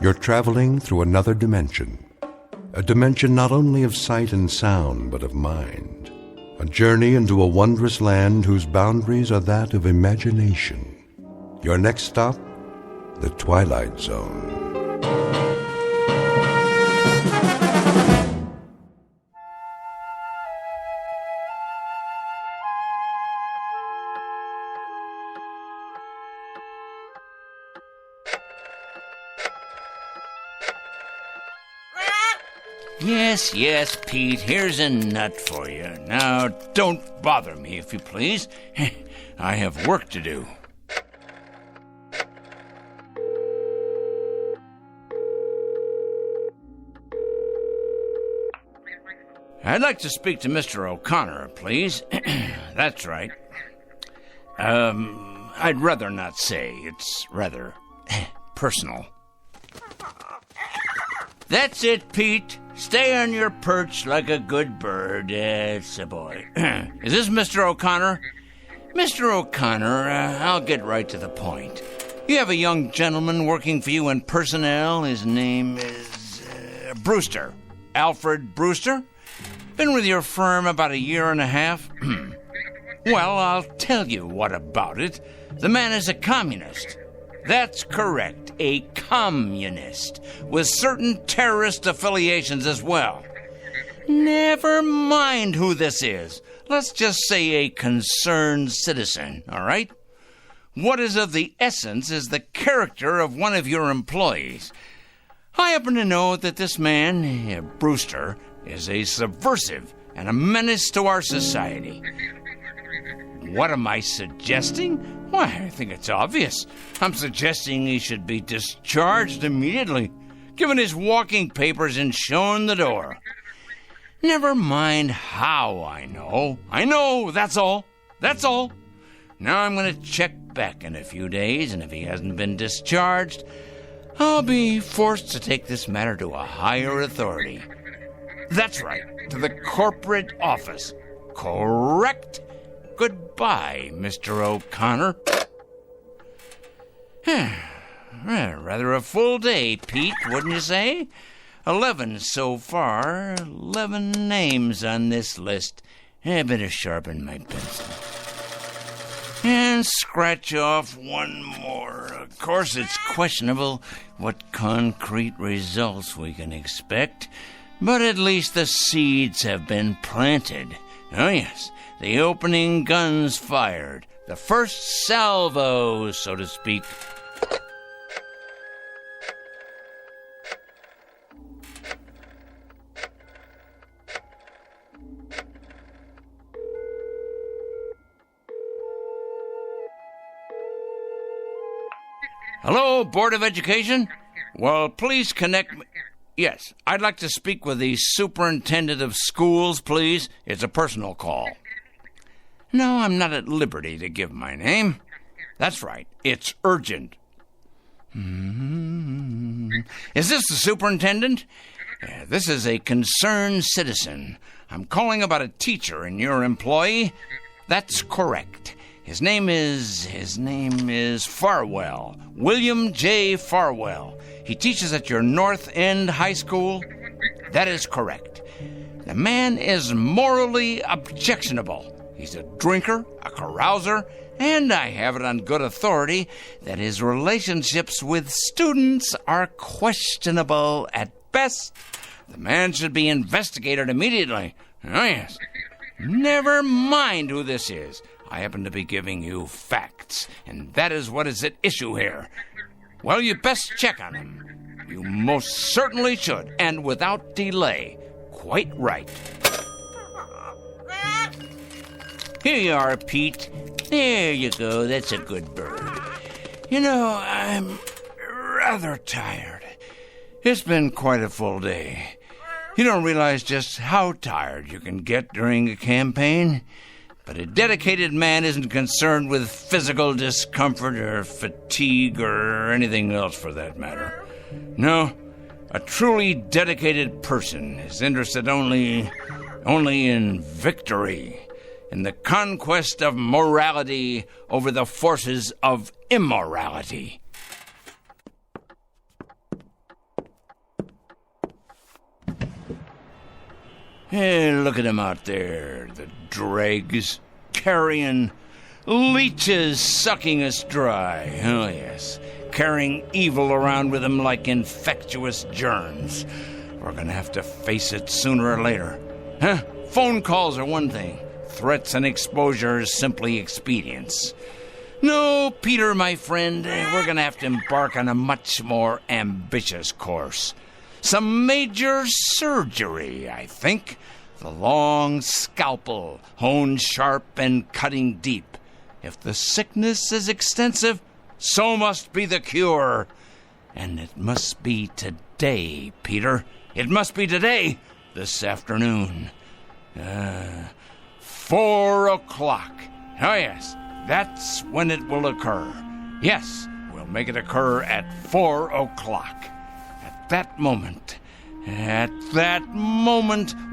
You're traveling through another dimension. A dimension not only of sight and sound, but of mind. A journey into a wondrous land whose boundaries are that of imagination. Your next stop, the Twilight Zone. Yes, Pete, here's a nut for you. Now, don't bother me, if you please. I have work to do. I'd like to speak to Mr. O'Connor, please. That's right. I'd rather not say. It's rather personal. That's it, Pete. Stay on your perch like a good bird. That's a boy. Is this Mr. O'Connor? Mr. O'Connor, I'll get right to the point. You have a young gentleman working for you in personnel. His name is Brewster. Alfred Brewster? Been with your firm about 1.5 years? Well, I'll tell you what about it. The man is a communist. That's correct, a communist, with certain terrorist affiliations as well. Never mind who this is. Let's just say a concerned citizen, all right? What is of the essence is the character of one of your employees. I happen to know that this man, Brewster, is a subversive and a menace to our society. What am I suggesting? Why, I think it's obvious. I'm suggesting he should be discharged immediately, given his walking papers and shown the door. Never mind how I know. I know, that's all. That's all. Now I'm going to check back in a few days, and if he hasn't been discharged, I'll be forced to take this matter to a higher authority. That's right, to the corporate office. Correct? Goodbye, Mr. O'Connor. Rather a full day, Pete, wouldn't you say? 11 so far. 11 names on this list. I better sharpen my pencil. And scratch off one more. Of course, it's questionable what concrete results we can expect, but at least the seeds have been planted. Oh, yes. The opening guns fired. The first salvo, so to speak. Hello, Board of Education? Well, please connect me. Yes, I'd like to speak with the superintendent of schools, please. It's a personal call. No, I'm not at liberty to give my name. That's right. It's urgent. Is this the superintendent? This is a concerned citizen. I'm calling about a teacher and your employee. That's correct. His name is Farwell. William J. Farwell. He teaches at your North End High School. That is correct. The man is morally objectionable. He's a drinker, a carouser, and I have it on good authority that his relationships with students are questionable at best. The man should be investigated immediately. Oh, yes. Never mind who this is. I happen to be giving you facts, and that is what is at issue here. Well, you best check on him. You most certainly should, and without delay. Quite right. Here you are, Pete. There you go. That's a good bird. You know, I'm rather tired. It's been quite a full day. You don't realize just how tired you can get during a campaign. But a dedicated man isn't concerned with physical discomfort or fatigue or anything else for that matter. No, a truly dedicated person is interested only in victory, in the conquest of morality over the forces of immorality. Hey, look at them out there, the dregs, carrion, leeches sucking us dry. Oh, yes, carrying evil around with them like infectious germs. We're gonna have to face it sooner or later. Huh? Phone calls are one thing. Threats and exposure is simply expedience. No, Peter, my friend, we're gonna have to embark on a much more ambitious course. Some major surgery, I think. The long scalpel, honed sharp and cutting deep. If the sickness is extensive, so must be the cure. And it must be today, Peter. It must be today, this afternoon. 4 o'clock. Oh, yes, that's when it will occur. Yes, we'll make it occur at 4 o'clock. At that moment,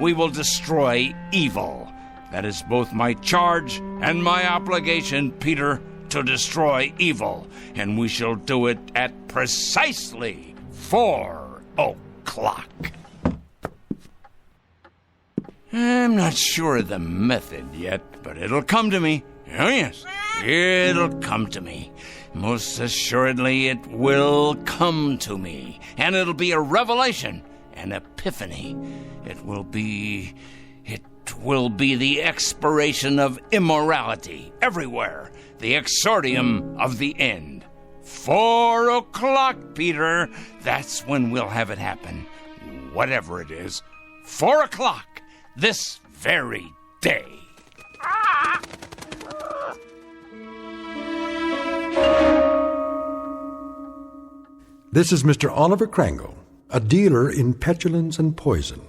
we will destroy evil. That is both my charge and my obligation, Peter, to destroy evil. And we shall do it at precisely 4 o'clock. I'm not sure of the method yet, but it'll come to me. Oh, yes, it'll come to me. Most assuredly, it will come to me. And it'll be a revelation, an epiphany. It will be the expiration of immorality everywhere, the exordium of the end. 4 o'clock, Peter. That's when we'll have it happen. Whatever it is. 4 o'clock, this very day. This is Mr. Oliver Crangle, a dealer in petulance and poison,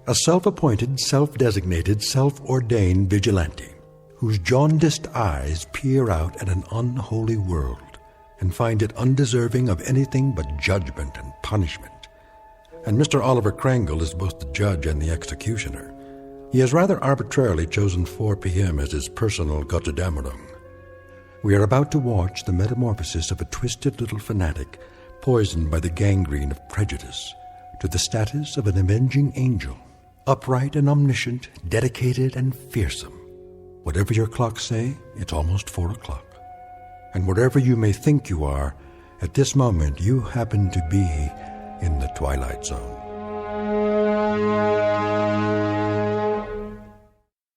a self-appointed, self-designated, self-ordained vigilante, whose jaundiced eyes peer out at an unholy world and find it undeserving of anything but judgment and punishment. And Mr. Oliver Crangle is both the judge and the executioner. He has rather arbitrarily chosen 4 p.m. as his personal Gotterdammerung. We are about to watch the metamorphosis of a twisted little fanatic poisoned by the gangrene of prejudice to the status of an avenging angel, upright and omniscient, dedicated and fearsome. Whatever your clocks say, it's almost 4 o'clock. And wherever you may think you are, at this moment you happen to be in the Twilight Zone.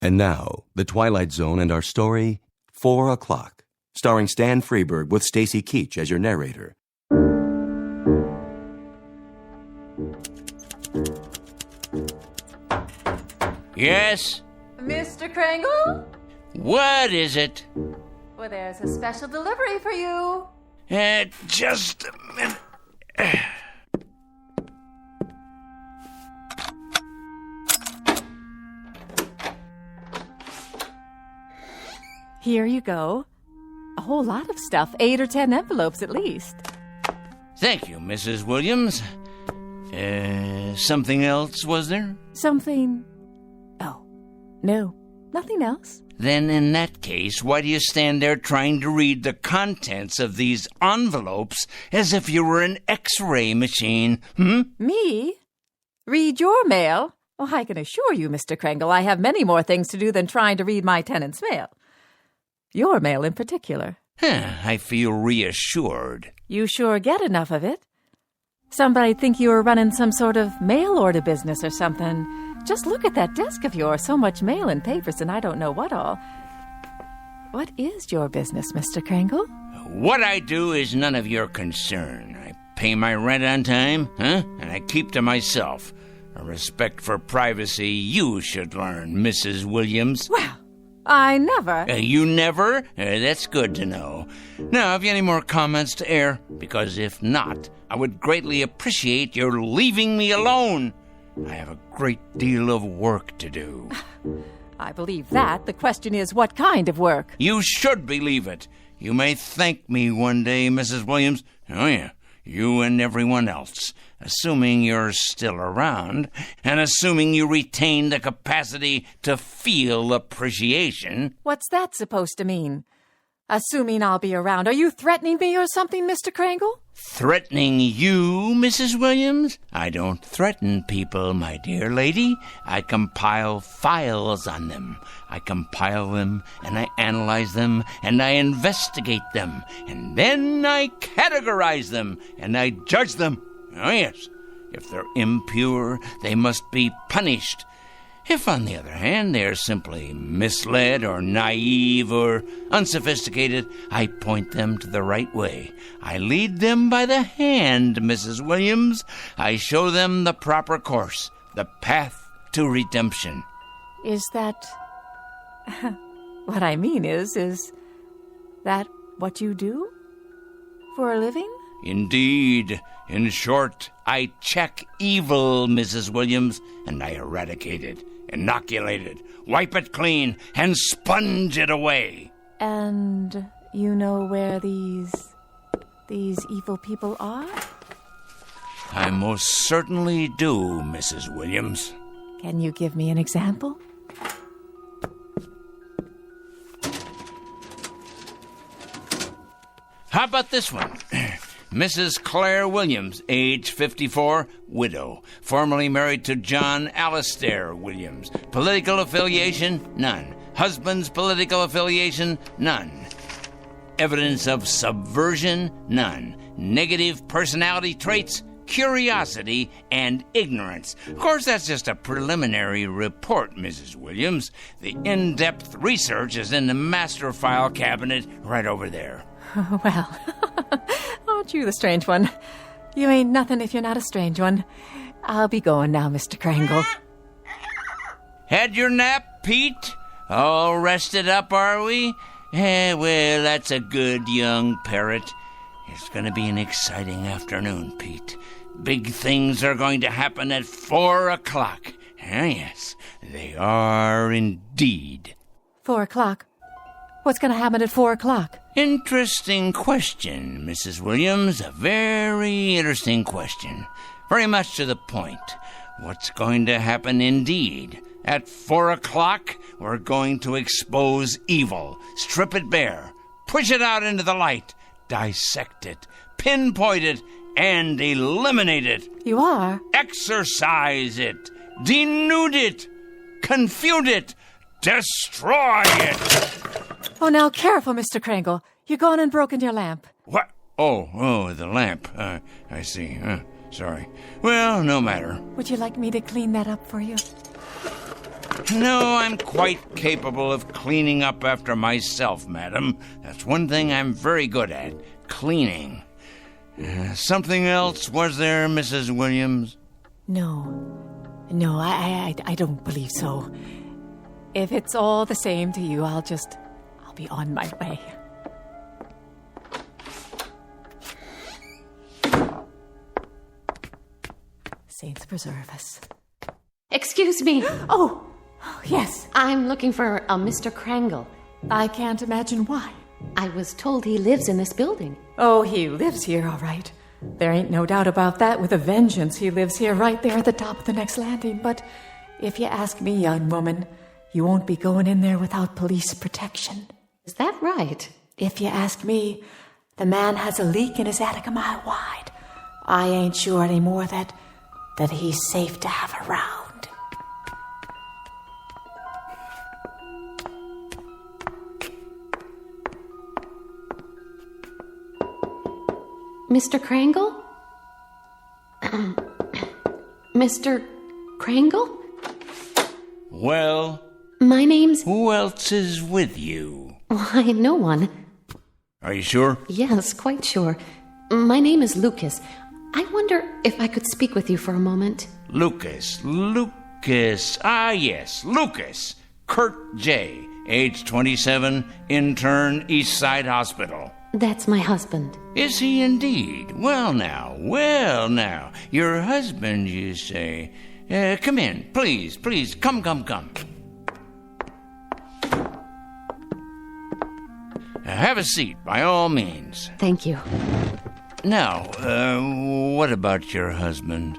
And now, The Twilight Zone and our story, 4 o'clock, starring Stan Freberg with Stacy Keach as your narrator. Yes? Mr. Crangle? What is it? Well, there's a special delivery for you. Just a minute. Here you go. A whole lot of stuff, 8 or 10 envelopes at least. Thank you, Mrs. Williams. Something else, was there? Something... Oh, no, nothing else. Then in that case, why do you stand there trying to read the contents of these envelopes as if you were an X-ray machine? Me? Read your mail? Oh, I can assure you, Mr. Crangle, I have many more things to do than trying to read my tenant's mail. Your mail in particular. I feel reassured. You sure get enough of it. Somebody'd think you were running some sort of mail order business or something. Just look at that desk of yours. So much mail and papers and I don't know what all. What is your business, Mr. Crangle? What I do is none of your concern. I pay my rent on time, and I keep to myself. A respect for privacy you should learn, Mrs. Williams. Well, I never... You never? That's good to know. Now, have you any more comments to air? Because if not, I would greatly appreciate your leaving me alone. I have a great deal of work to do. I believe that. The question is, what kind of work? You should believe it. You may thank me one day, Mrs. Williams. Oh, yeah, you and everyone else. Assuming you're still around, and assuming you retain the capacity to feel appreciation. What's that supposed to mean? Assuming I'll be around, are you threatening me or something, Mr. Kringle? Threatening you, Mrs. Williams? I don't threaten people, my dear lady. I compile files on them. I compile them, and I analyze them, and I investigate them, and then I categorize them, and I judge them. Oh, yes. If they're impure, they must be punished. If, on the other hand, they are simply misled or naive or unsophisticated, I point them to the right way. I lead them by the hand, Mrs. Williams. I show them the proper course, the path to redemption. Is that... what I mean is that what you do for a living? Indeed. In short, I check evil, Mrs. Williams, and I eradicate it, inoculate it, wipe it clean, and sponge it away. And you know where these evil people are? I most certainly do, Mrs. Williams. Can you give me an example? How about this one? Mrs. Claire Williams, age 54, widow, formerly married to John Alistair Williams. Political affiliation? None. Husband's political affiliation? None. Evidence of subversion? None. Negative personality traits? Curiosity and ignorance. Of course, that's just a preliminary report, Mrs. Williams. The in-depth research is in the master file cabinet right over there. Well, aren't you the strange one? You ain't nothing if you're not a strange one. I'll be going now, Mr. Kringle. Had your nap, Pete? All rested up, are we? Well, that's a good young parrot. It's going to be an exciting afternoon, Pete. Big things are going to happen at 4 o'clock. Yes, they are indeed. 4 o'clock? What's going to happen at 4 o'clock? Interesting question, Mrs. Williams. A very interesting question. Very much to the point. What's going to happen indeed? At 4 o'clock, we're going to expose evil, strip it bare, push it out into the light, dissect it, pinpoint it, and eliminate it. You are? Exorcise it, denude it, confute it, destroy it. Oh, now careful, Mr. Kringle. You're gone and broken your lamp. What? Oh, the lamp. I see. Sorry. Well, no matter. Would you like me to clean that up for you? No, I'm quite capable of cleaning up after myself, madam. That's one thing I'm very good at, cleaning. Something else, was there, Mrs. Williams? No, I don't believe so. If it's all the same to you, I'll be on my way. Saints preserve us. Excuse me. Oh, yes. I'm looking for a Mr. Kringle. I can't imagine why. I was told he lives in this building. Oh, he lives here, all right. There ain't no doubt about that. With a vengeance, he lives here right there at the top of the next landing. But if you ask me, young woman, you won't be going in there without police protection. Is that right? If you ask me, the man has a leak in his attic a mile wide. I ain't sure anymore that he's safe to have around. Mr. Kringle? Mr. Kringle? Well? My name's... Who else is with you? Why, no one. Are you sure? Yes, quite sure. My name is Lucas. I wonder if I could speak with you for a moment. Lucas. Ah, yes, Lucas. Kurt J., age 27, intern, East Side Hospital. That's my husband. Is he indeed? Well now. Your husband, you say. Come in, please. Come. Have a seat, by all means. Thank you. Now, what about your husband?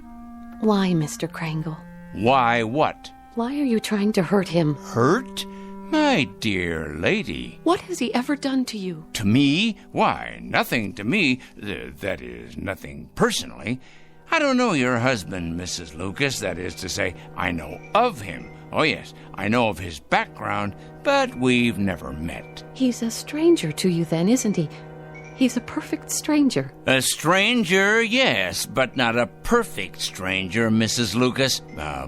Why, Mr. Kringle? Why what? Why are you trying to hurt him? Hurt? My dear lady. What has he ever done to you? To me? Why, nothing to me. That is, nothing personally. I don't know your husband, Mrs. Lucas. That is to say, I know of him. Oh, yes, I know of his background, but we've never met. He's a stranger to you then, isn't he? He's a perfect stranger. A stranger, yes, but not a perfect stranger, Mrs. Lucas.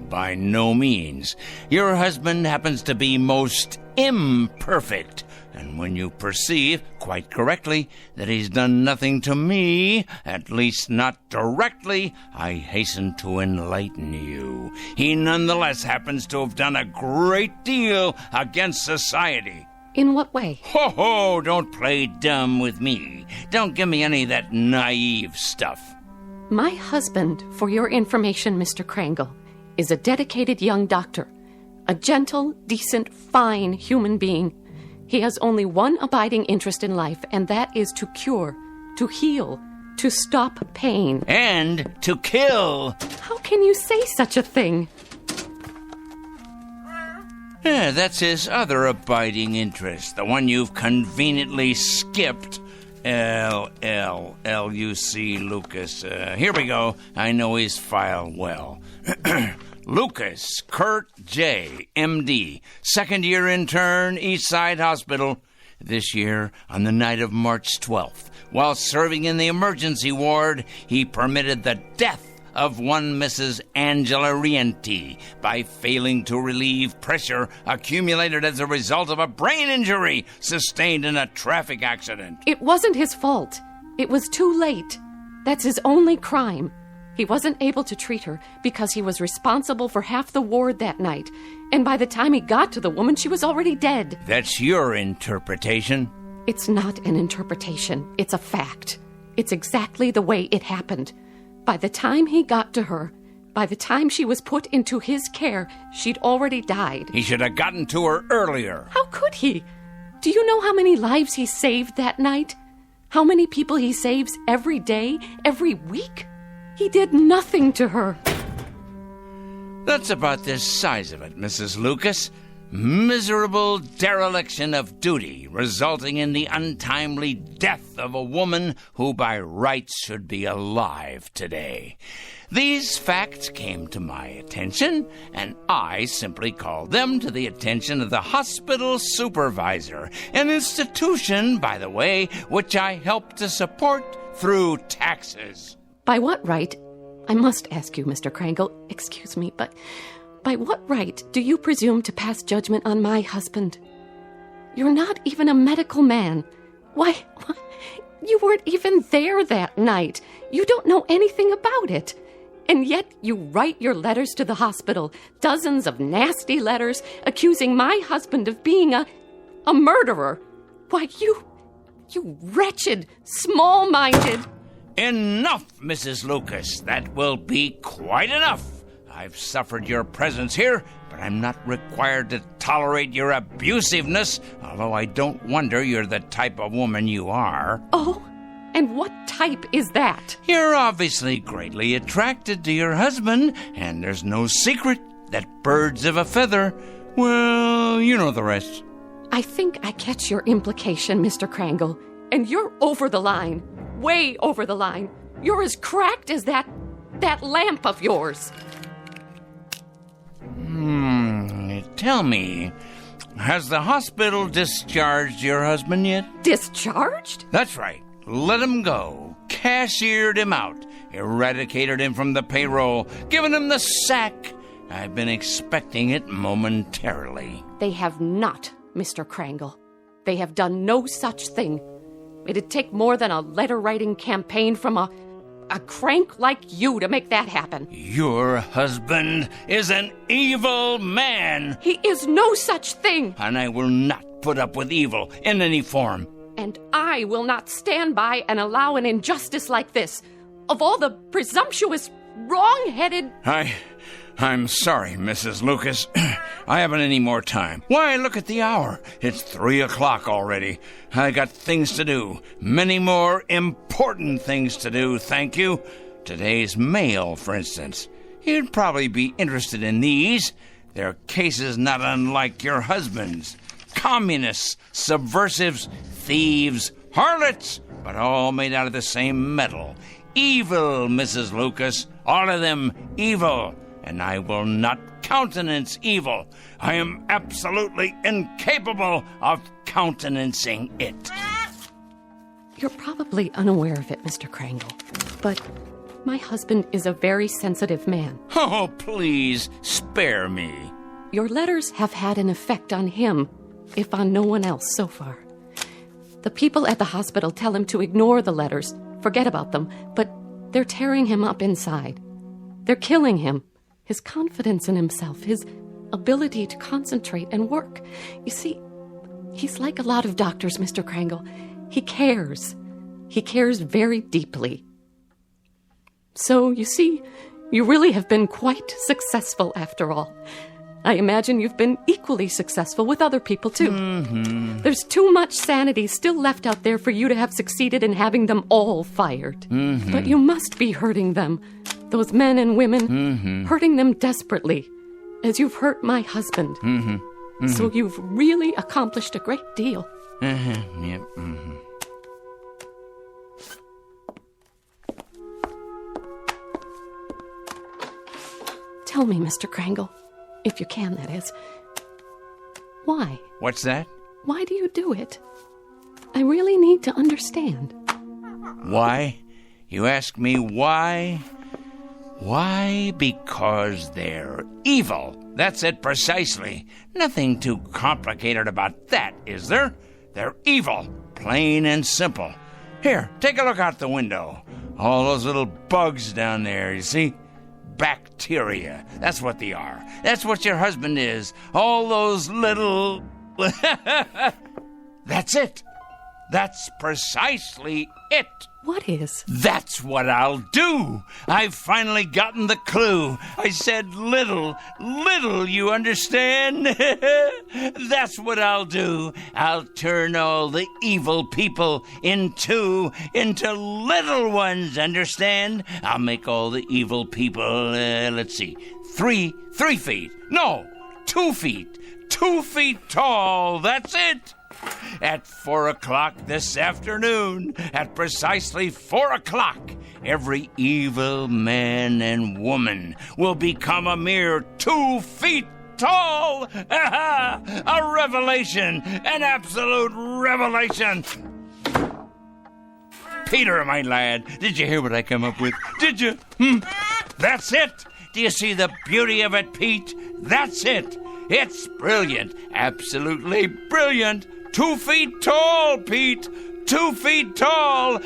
By no means. Your husband happens to be most imperfect. And when you perceive, quite correctly, that he's done nothing to me, at least not directly, I hasten to enlighten you. He nonetheless happens to have done a great deal against society. In what way? Ho, don't play dumb with me. Don't give me any of that naive stuff. My husband, for your information, Mr. Krangle, is a dedicated young doctor. A gentle, decent, fine human being. He has only one abiding interest in life, and that is to cure, to heal, to stop pain. And to kill. How can you say such a thing? Yeah, that's his other abiding interest, the one you've conveniently skipped. L-L-L-U-C Lucas. Here we go. I know his file well. Lucas Kurt J., M.D., second-year intern, Eastside Hospital. This year, on the night of March 12th, while serving in the emergency ward, he permitted the death of one Mrs. Angela Rienti by failing to relieve pressure accumulated as a result of a brain injury sustained in a traffic accident. It wasn't his fault. It was too late. That's his only crime. He wasn't able to treat her because he was responsible for half the ward that night. And by the time he got to the woman, she was already dead. That's your interpretation? It's not an interpretation. It's a fact. It's exactly the way it happened. By the time he got to her, by the time she was put into his care, she'd already died. He should have gotten to her earlier. How could he? Do you know how many lives he saved that night? How many people he saves every day, every week? He did nothing to her. That's about the size of it, Mrs. Lucas. Miserable dereliction of duty, resulting in the untimely death of a woman who by rights should be alive today. These facts came to my attention, and I simply called them to the attention of the hospital supervisor, an institution, by the way, which I help to support through taxes. By what right? I must ask you, Mr. Krangle, excuse me, but by what right do you presume to pass judgment on my husband? You're not even a medical man. Why, you weren't even there that night. You don't know anything about it. And yet you write your letters to the hospital, dozens of nasty letters accusing my husband of being a murderer. Why, you wretched, small-minded... Enough, Mrs. Lucas. That will be quite enough. I've suffered your presence here, but I'm not required to tolerate your abusiveness, although I don't wonder you're the type of woman you are. Oh, and what type is that? You're obviously greatly attracted to your husband, and there's no secret that birds of a feather, well, you know the rest. I think I catch your implication, Mr. Krangle, and you're over the line. Way over the line. You're as cracked as that lamp of yours. Tell me, has the hospital discharged your husband yet? Discharged? That's right. Let him go. Cashiered him out. Eradicated him from the payroll. Given him the sack. I've been expecting it momentarily. They have not, Mr. Krangle. They have done no such thing. It'd take more than a letter-writing campaign from a crank like you to make that happen. Your husband is an evil man. He is no such thing. And I will not put up with evil in any form. And I will not stand by and allow an injustice like this. Of all the presumptuous, wrong-headed... I'm sorry, Mrs. Lucas. I haven't any more time. Why, look at the hour. It's 3:00 already. I got things to do. Many more important things to do, thank you. Today's mail, for instance. You'd probably be interested in these. They're cases not unlike your husband's. communists, subversives, thieves, harlots, but all made out of the same metal. Evil, Mrs. Lucas, all of them evil, and I will not countenance evil. I am absolutely incapable of countenancing it. You're probably unaware of it, Mr. Krangle, but my husband is a very sensitive man. Oh, please, spare me. Your letters have had an effect on him, if on no one else so far. The people at the hospital tell him to ignore the letters, forget about them, but they're tearing him up inside. They're killing him, his confidence in himself, his ability to concentrate and work. You see, he's like a lot of doctors, Mr. Krangle. He cares. He cares very deeply. So, you see, you really have been quite successful after all. I imagine you've been equally successful with other people, too. Mm-hmm. There's too much sanity still left out there for you to have succeeded in having them all fired. Mm-hmm. But you must be hurting them, those men and women, hurting them desperately, as you've hurt my husband. So you've really accomplished a great deal. Yep. Tell me, Mr. Krangle, if you can, that is. Why? What's that? Why do you do it? I really need to understand. Why? You ask me why? Why? Because they're evil. That's it precisely. Nothing too complicated about that, is there? They're evil, plain and simple. Here, take a look out the window. All those little bugs down there, you see? Bacteria. That's what they are. That's what your husband is. All those little... That's it. That's precisely it. What is? That's what I'll do. I've finally gotten the clue. I said little, you understand? That's what I'll do. I'll turn all the evil people into little ones, understand? I'll make all the evil people, let's see, 3 feet. No, 2 feet. 2 feet tall. That's it. At 4 o'clock this afternoon, at precisely 4 o'clock, every evil man and woman will become a mere 2 feet tall. A revelation, an absolute revelation. Peter, my lad, did you hear what I come up with? Did you? That's it. Do you see the beauty of it, Pete? That's it. It's brilliant, absolutely brilliant. 2 feet tall, Pete. 2 feet tall.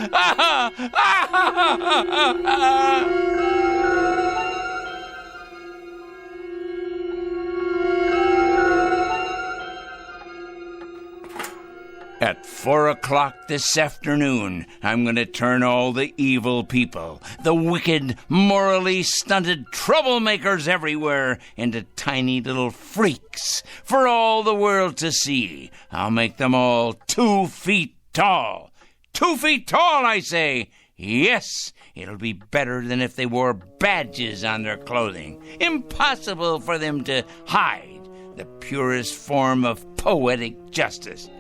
At 4 o'clock this afternoon, I'm going to turn all the evil people, the wicked, morally stunted troublemakers everywhere, into tiny little freaks for all the world to see. I'll make them all 2 feet tall. 2 feet tall, I say. Yes, it'll be better than if they wore badges on their clothing. Impossible for them to hide the purest form of poetic justice.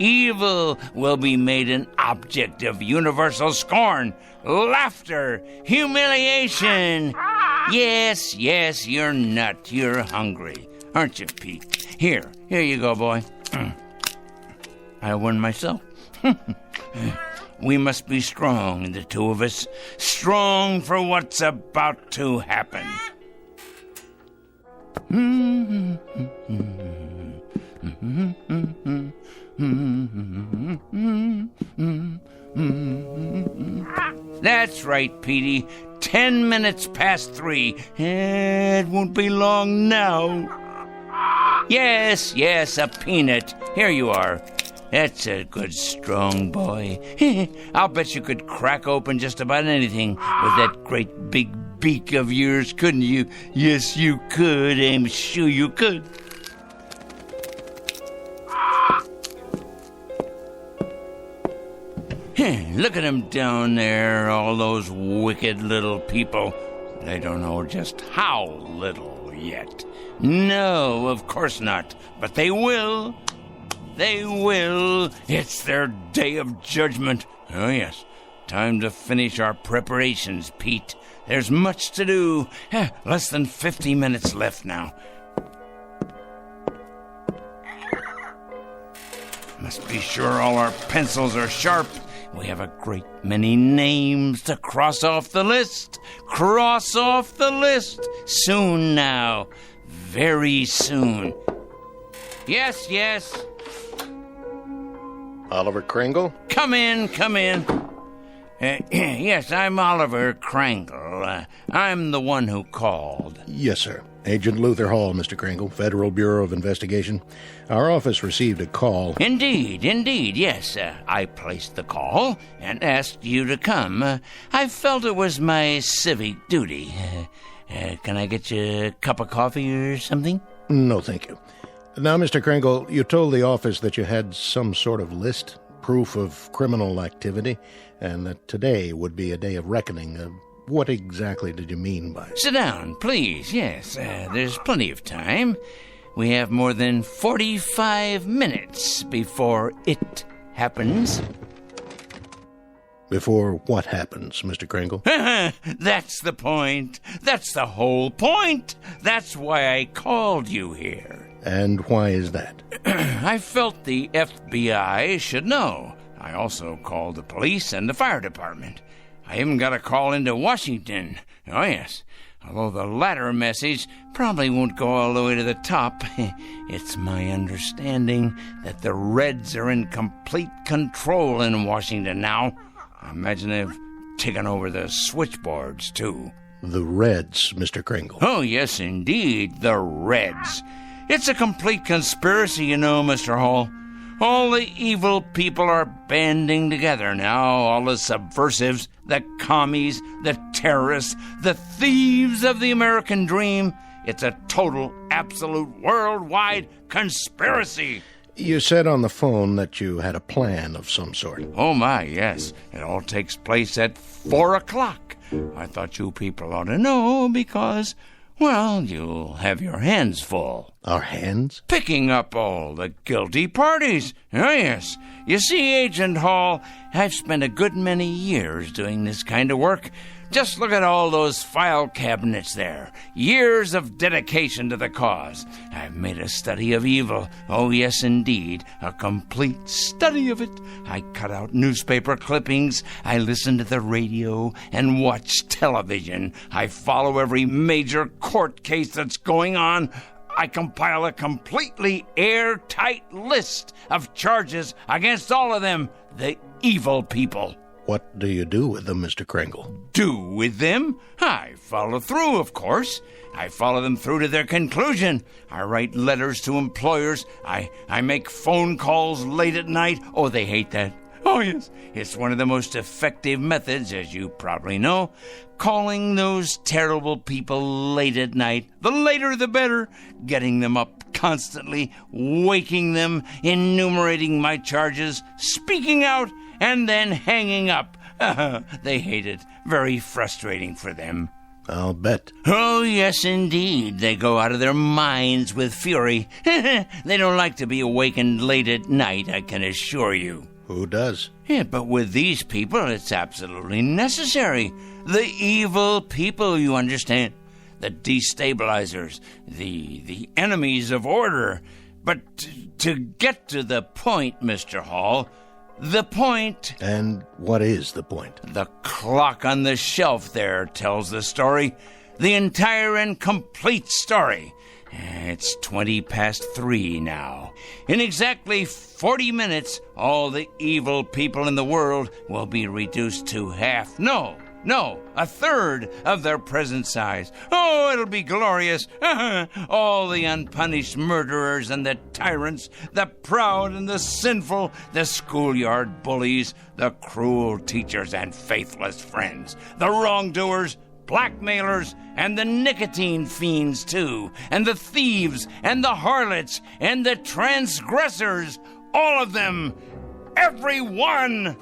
Evil will be made an object of universal scorn, laughter, humiliation. Yes, you're not. You're hungry, aren't you, Pete? Here you go, boy. I won myself. We must be strong, the two of us. Strong for what's about to happen. That's right, Petey. 10 minutes past 3. It won't be long now. Yes, a peanut. Here you are. That's a good, strong boy. I'll bet you could crack open just about anything with that great big beak of yours, couldn't you? Yes, you could. I'm sure you could. Look at them down there, all those wicked little people. They don't know just how little yet. No, of course not. But they will. They will. It's their day of judgment. Oh, yes. Time to finish our preparations, Pete. There's much to do. Less than 50 minutes left now. Must be sure all our pencils are sharp. We have a great many names to cross off the list. Cross off the list. Soon now. Very soon. Yes, yes. Oliver Kringle? Come in. Yes, I'm Oliver Kringle. I'm the one who called. Yes, sir. Agent Luther Hall, Mr. Kringle, Federal Bureau of Investigation. Our office received a call. Indeed, yes. I placed the call and asked you to come. I felt it was my civic duty. Can I get you a cup of coffee or something? No, thank you. Now, Mr. Kringle, you told the office that you had some sort of list, proof of criminal activity, and that today would be a day of reckoning. What exactly did you mean by it? Sit down, please. Yes, there's plenty of time. We have more than 45 minutes before it happens. Before what happens, Mr. Kringle? That's the point. That's the whole point. That's why I called you here. And why is that? I felt the FBI should know. I also called the police and the fire department. I even got a call into Washington. Oh, yes. Although the latter message probably won't go all the way to the top. It's my understanding that the Reds are in complete control in Washington now. I imagine they've taken over the switchboards, too. The Reds, Mr. Kringle. Oh, yes, indeed, the Reds. It's a complete conspiracy, you know, Mr. Hall. All the evil people are banding together now, all the subversives, the commies, the terrorists, the thieves of the American dream. It's a total, absolute, worldwide conspiracy. You said on the phone that you had a plan of some sort. Oh, my, yes. It all takes place at 4 o'clock. I thought you people ought to know because, well, you'll have your hands full. Our hands? Picking up all the guilty parties. Oh, yes. You see, Agent Hall, I've spent a good many years doing this kind of work. Just look at all those file cabinets there. Years of dedication to the cause. I've made a study of evil. Oh, yes, indeed. A complete study of it. I cut out newspaper clippings. I listen to the radio and watch television. I follow every major court case that's going on. I compile a completely airtight list of charges against all of them, the evil people. What do you do with them, Mr. Kringle? Do with them? I follow through, of course. I follow them through to their conclusion. I write letters to employers. I make phone calls late at night. Oh, they hate that. Oh, yes. It's one of the most effective methods, as you probably know. Calling those terrible people late at night. The later, the better. Getting them up constantly. Waking them. Enumerating my charges. Speaking out. And then hanging up. They hate it. Very frustrating for them. I'll bet. Oh, yes, indeed. They go out of their minds with fury. They don't like to be awakened late at night, I can assure you. Who does? Yeah, but with these people, it's absolutely necessary. The evil people, you understand. The destabilizers. The enemies of order. But to get to the point, Mr. Hall... The point... And what is the point? The clock on the shelf there tells the story. The entire and complete story. It's 3:20 now. In exactly 40 minutes, all the evil people in the world will be reduced to half. No, a third of their present size. Oh, it'll be glorious. All the unpunished murderers and the tyrants, the proud and the sinful, the schoolyard bullies, the cruel teachers and faithless friends, the wrongdoers, blackmailers, and the nicotine fiends, too, and the thieves, and the harlots, and the transgressors, all of them, every one.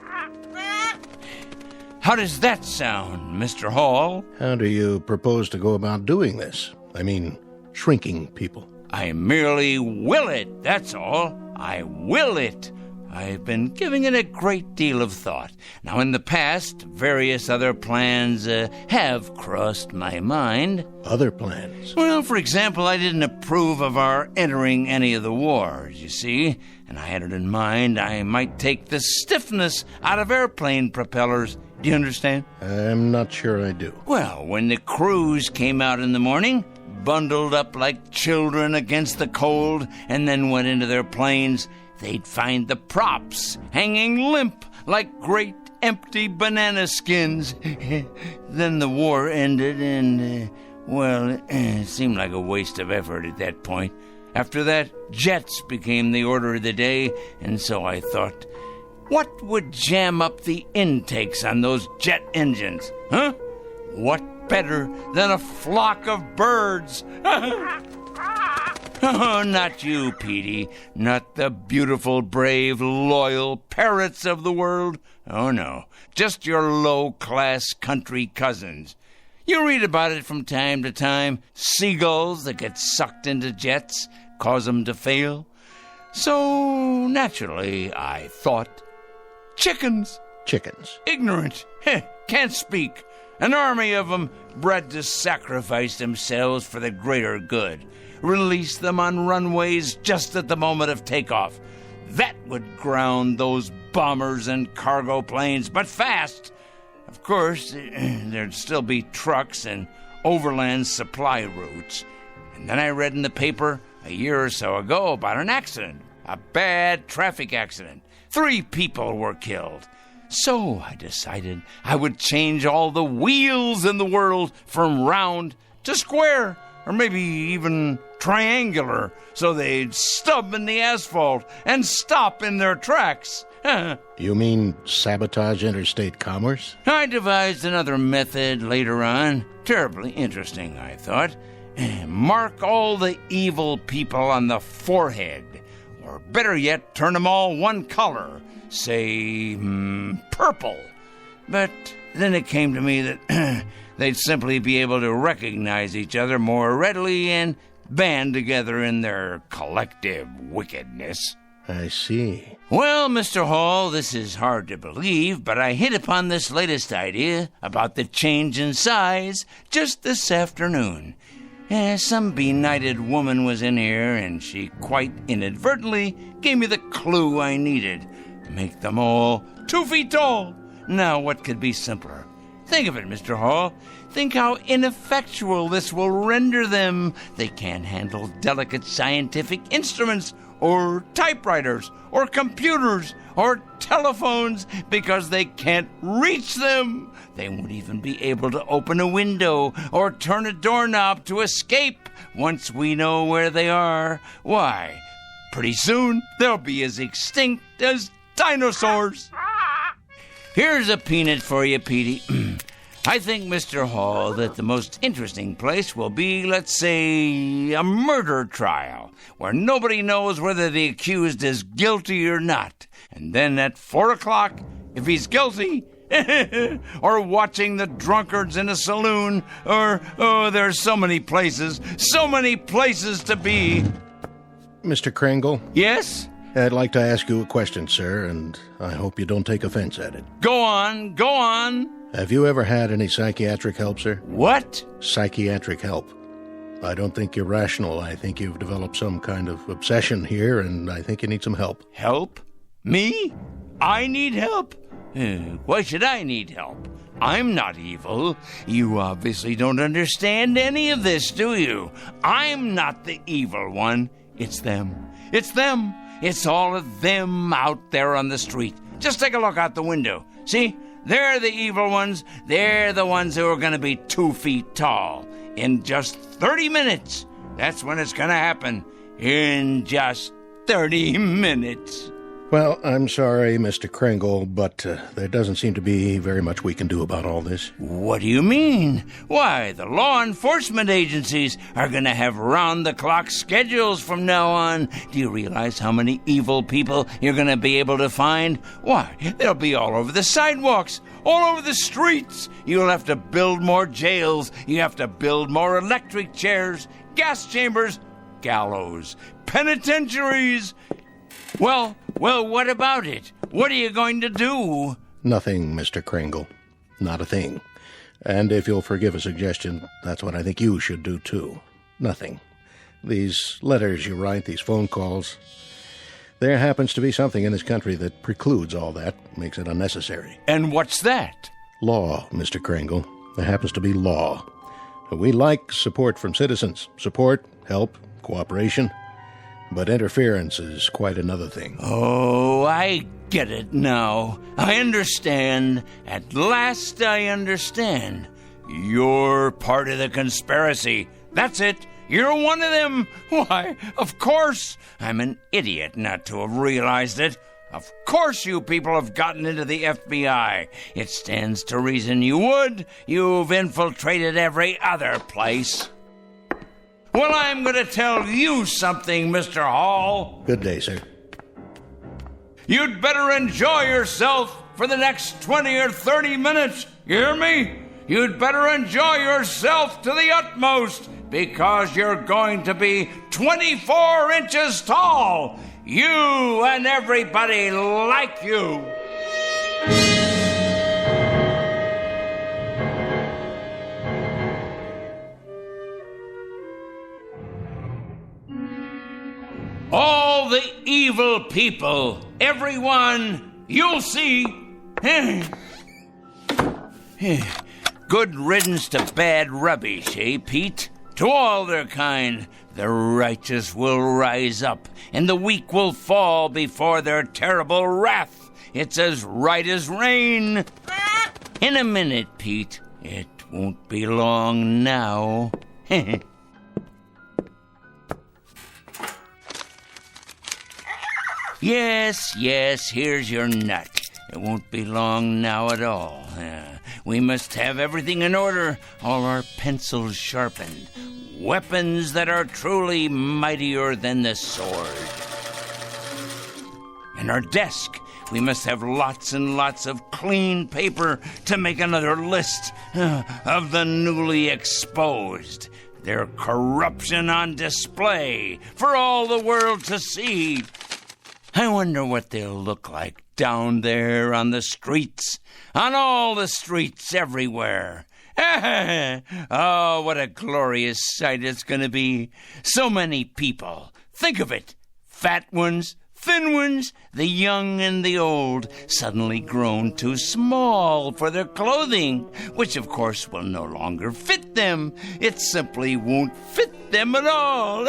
How does that sound, Mr. Hall? How do you propose to go about doing this? I mean, shrinking people. I merely will it, that's all. I will it. I've been giving it a great deal of thought. Now, in the past, various other plans have crossed my mind. Other plans? Well, for example, I didn't approve of our entering any of the wars, you see, and I had it in mind I might take the stiffness out of airplane propellers. Do you understand? I'm not sure I do. Well, when the crews came out in the morning, bundled up like children against the cold, and then went into their planes, they'd find the props hanging limp like great empty banana skins. Then the war ended and, it seemed like a waste of effort at that point. After that, jets became the order of the day, and so I thought, what would jam up the intakes on those jet engines? Huh? What better than a flock of birds? Oh, not you, Petey. Not the beautiful, brave, loyal parrots of the world. Oh, no. Just your low-class country cousins. You read about it from time to time. Seagulls that get sucked into jets, cause them to fail. So, naturally, I thought, chickens. Chickens. Ignorant. Can't speak. An army of them bred to sacrifice themselves for the greater good. Release them on runways just at the moment of takeoff. That would ground those bombers and cargo planes, but fast. Of course, there'd still be trucks and overland supply routes. And then I read in the paper a year or so ago about an accident, a bad traffic accident. 3 people were killed. So I decided I would change all the wheels in the world from round to square, or maybe even triangular, so they'd stub in the asphalt and stop in their tracks. You mean sabotage interstate commerce? I devised another method later on. Terribly interesting, I thought. Mark all the evil people on the forehead, or better yet, turn them all one color. Say, purple. But then it came to me that they'd simply be able to recognize each other more readily and band together in their collective wickedness. I see. Well, Mr. Hall, this is hard to believe, but I hit upon this latest idea about the change in size just this afternoon. Some benighted woman was in here, and she quite inadvertently gave me the clue I needed. Make them all 2 feet tall. Now, what could be simpler? Think of it, Mr. Hall. Think how ineffectual this will render them. They can't handle delicate scientific instruments, or typewriters, or computers, or telephones, because they can't reach them. They won't even be able to open a window or turn a doorknob to escape once we know where they are. Why, pretty soon they'll be as extinct as dinosaurs. Here's a peanut for you, Petey. I think, Mr. Hall, that the most interesting place will be, let's say, a murder trial, where nobody knows whether the accused is guilty or not. And then at 4 o'clock, if he's guilty, or watching the drunkards in a saloon, or, there's so many places to be. Mr. Kringle? Yes? I'd like to ask you a question, sir, and I hope you don't take offense at it. Go on. Have you ever had any psychiatric help, sir? What? Psychiatric help. I don't think you're rational. I think you've developed some kind of obsession here, and I think you need some help. Help? Me? I need help? Why should I need help? I'm not evil. You obviously don't understand any of this, do you? I'm not the evil one. It's them. It's all of them out there on the street. Just take a look out the window. See? They're the evil ones. They're the ones who are going to be 2 feet tall. In just 30 minutes. That's when it's going to happen. In just 30 minutes. Well, I'm sorry, Mr. Kringle, but there doesn't seem to be very much we can do about all this. What do you mean? Why, the law enforcement agencies are going to have round-the-clock schedules from now on. Do you realize how many evil people you're going to be able to find? Why, they'll be all over the sidewalks, all over the streets. You'll have to build more jails. You have to build more electric chairs, gas chambers, gallows, penitentiaries. Well, what about it? What are you going to do? Nothing, Mr. Kringle. Not a thing. And if you'll forgive a suggestion, that's what I think you should do, too. Nothing. These letters you write, these phone calls, there happens to be something in this country that precludes all that, makes it unnecessary. And what's that? Law, Mr. Kringle. There happens to be law. We like support from citizens. Support, help, cooperation. But interference is quite another thing. Oh, I get it now. I understand. At last I understand. You're part of the conspiracy. That's it. You're one of them. Why, of course. I'm an idiot not to have realized it. Of course you people have gotten into the FBI. It stands to reason you would. You've infiltrated every other place. Well, I'm going to tell you something, Mr. Hall. Good day, sir. You'd better enjoy yourself for the next 20 or 30 minutes. You hear me? You'd better enjoy yourself to the utmost, because you're going to be 24 inches tall. You and everybody like you. All the evil people, everyone, you'll see. Good riddance to bad rubbish, eh, Pete? To all their kind, the righteous will rise up, and the weak will fall before their terrible wrath. It's as right as rain. In a minute, Pete. It won't be long now. Yes, here's your nut. It won't be long now at all. We must have everything in order, all our pencils sharpened, weapons that are truly mightier than the sword. And our desk, we must have lots and lots of clean paper to make another list of the newly exposed. Their corruption on display for all the world to see. I wonder what they'll look like down there on the streets, on all the streets everywhere. Oh, what a glorious sight it's going to be. So many people. Think of it. Fat ones, thin ones, the young and the old, suddenly grown too small for their clothing, which of course will no longer fit them. It simply won't fit them at all.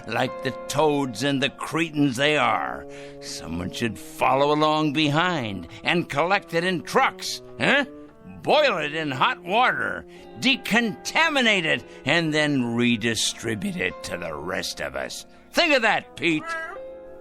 Like the toads and the cretins they are. Someone should follow along behind and collect it in trucks, boil it in hot water, decontaminate it, and then redistribute it to the rest of us. Think of that, Pete.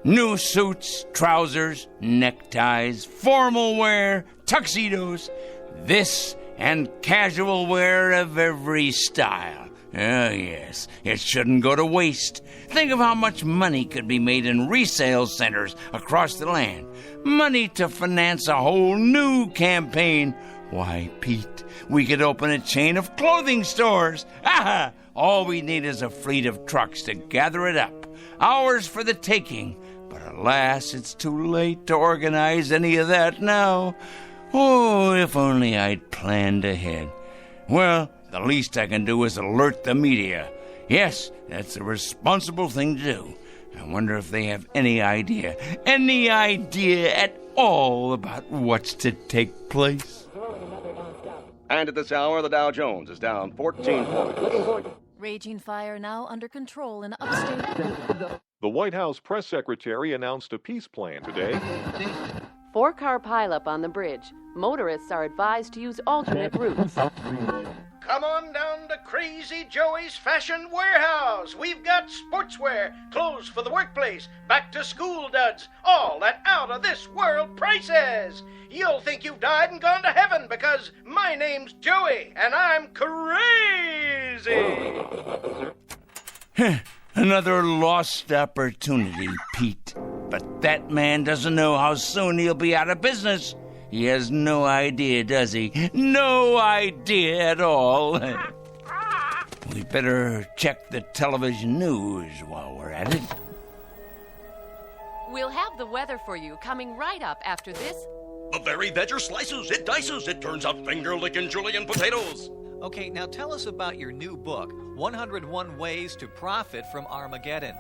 New suits, trousers, neckties, formal wear, tuxedos, this and casual wear of every style. Oh, yes, it shouldn't go to waste. Think of how much money could be made in resale centers across the land. Money to finance a whole new campaign. Why, Pete, we could open a chain of clothing stores. Aha! All we need is a fleet of trucks to gather it up. Ours for the taking. But alas, it's too late to organize any of that now. Oh, if only I'd planned ahead. Well, the least I can do is alert the media. Yes, that's the responsible thing to do. I wonder if they have any idea at all about what's to take place. And at this hour, the Dow Jones is down 14 points. Raging fire now under control in upstate. The White House press secretary announced a peace plan today. 4-car pileup on the bridge. Motorists are advised to use alternate routes. Come on down to Crazy Joey's Fashion Warehouse. We've got sportswear, clothes for the workplace, back-to-school duds, all at out-of-this-world prices. You'll think you've died and gone to heaven because my name's Joey and I'm crazy. Another lost opportunity, Pete. But that man doesn't know how soon he'll be out of business. He has no idea, does he? No idea at all. We'd better check the television news while we're at it. We'll have the weather for you coming right up after this. The very vegger slices, it dices, it turns out finger-licking julienne potatoes. Okay, now tell us about your new book, 101 Ways to Profit from Armageddon.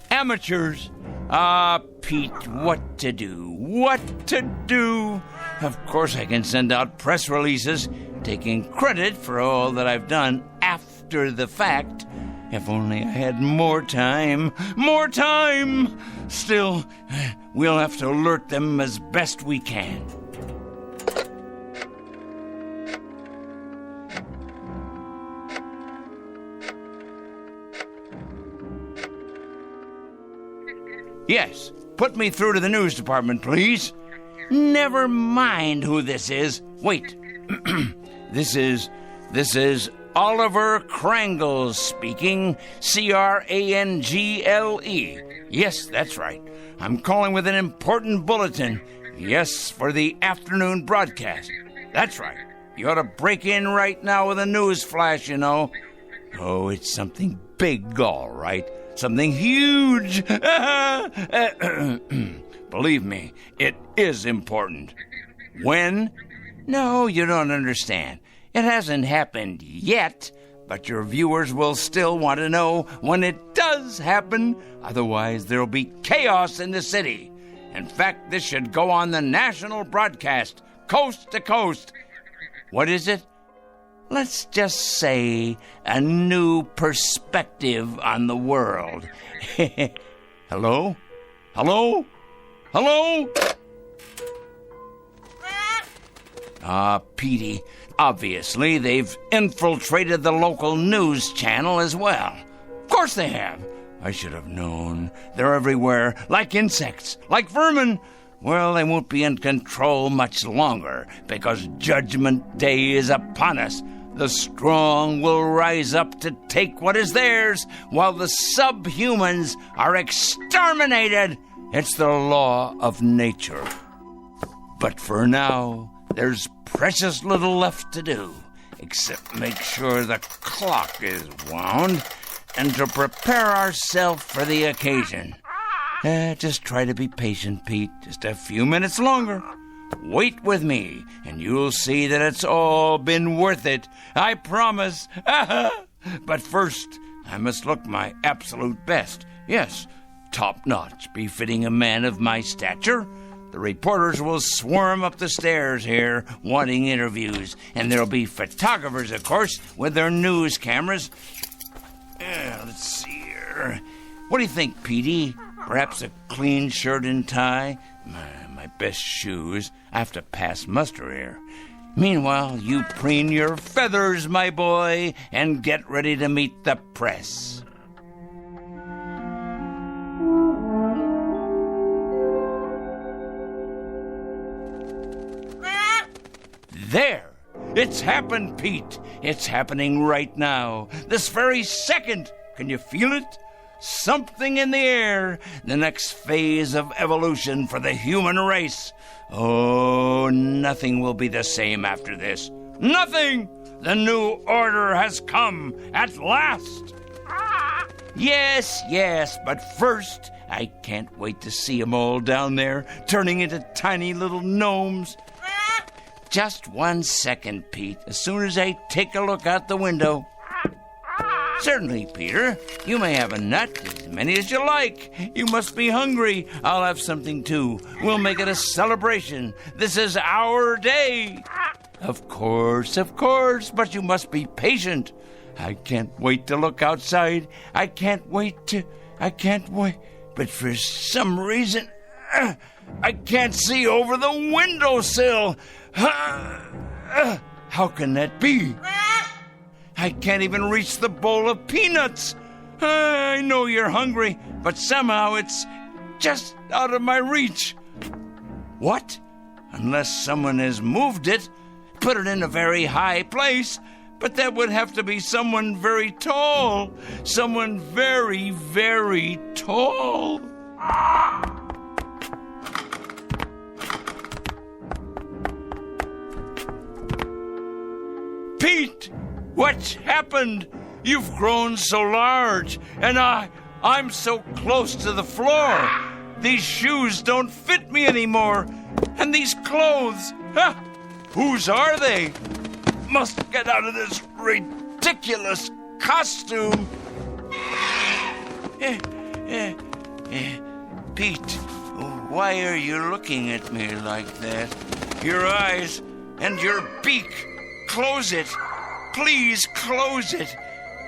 Amateurs. Pete, what to do? What to do? Of course I can send out press releases taking credit for all that I've done after the fact. If only I had more time. More time! Still, we'll have to alert them as best we can. Yes, put me through to the news department, please. Never mind who this is. Wait. This is Oliver Krangle speaking, Crangle. Yes, that's right. I'm calling with an important bulletin. Yes, for the afternoon broadcast. That's right. You ought to break in right now with a news flash, you know. Oh, it's something big, all right. Something huge. Believe me, it is important. When? No, you don't understand. It hasn't happened yet, but your viewers will still want to know when it does happen. Otherwise, there'll be chaos in the city. In fact, this should go on the national broadcast, coast to coast. What is it? Let's just say a new perspective on the world. Hello? Hello? Hello? Petey, obviously they've infiltrated the local news channel as well. Of course they have. I should have known. They're everywhere, like insects, like vermin. Well, they won't be in control much longer, because Judgment Day is upon us. The strong will rise up to take what is theirs, while the subhumans are exterminated. It's the law of nature. But for now, there's precious little left to do, except make sure the clock is wound and to prepare ourselves for the occasion. Just try to be patient, Pete. Just a few minutes longer. Wait with me, and you'll see that it's all been worth it. I promise. But first, I must look my absolute best. Yes, top-notch, befitting a man of my stature. The reporters will swarm up the stairs here, wanting interviews. And there'll be photographers, of course, with their news cameras. Let's see here. What do you think, Petey? Perhaps a clean shirt and tie? My best shoes. I have to pass muster here. Meanwhile, you preen your feathers, my boy, and get ready to meet the press. There! It's happened, Pete. It's happening right now. This very second. Can you feel it? Something in the air. The next phase of evolution for the human race. Oh, nothing will be the same after this. Nothing! The new order has come at last. Yes, but first, I can't wait to see them all down there, turning into tiny little gnomes. Just 1 second, Pete, as soon as I take a look out the window. Certainly, Peter. You may have a nut, as many as you like. You must be hungry. I'll have something, too. We'll make it a celebration. This is our day. Of course, but you must be patient. I can't wait to look outside. I can't wait. But for some reason, I can't see over the windowsill. How can that be? I can't even reach the bowl of peanuts. I know you're hungry, but somehow it's just out of my reach. What? Unless someone has moved it, put it in a very high place, but that would have to be someone very tall. Someone very, very tall. Pete, what's happened? You've grown so large, and I'm so close to the floor. These shoes don't fit me anymore. And these clothes, whose are they? Must get out of this ridiculous costume. Pete, why are you looking at me like that? Your eyes and your beak. Close it. Please close it.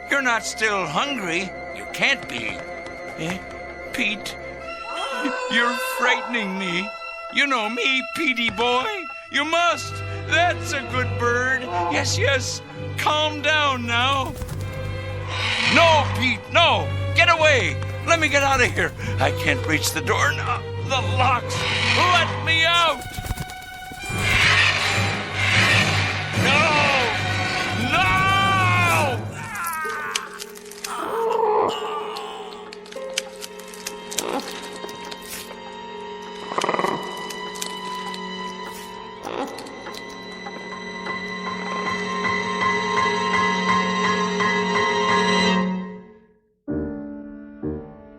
You're not still hungry. You can't be. Pete, you're frightening me. You know me, Petey boy. You must. That's a good bird. Yes. Calm down now. No, Pete, no. Get away. Let me get out of here. I can't reach the door now. The locks. Let me out. No!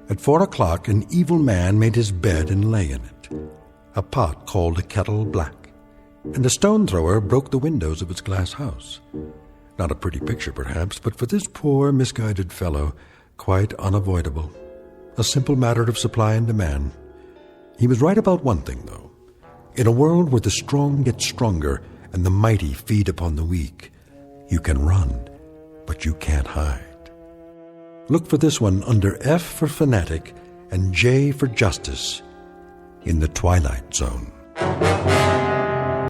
At 4 o'clock, an evil man made his bed and lay in it. A pot called a kettle black, and a stone thrower broke the windows of his glass house. Not a pretty picture, perhaps, but for this poor, misguided fellow, quite unavoidable. A simple matter of supply and demand. He was right about one thing, though. In a world where the strong get stronger and the mighty feed upon the weak, you can run, but you can't hide. Look for this one under F for Fanatic and J for Justice in the Twilight Zone.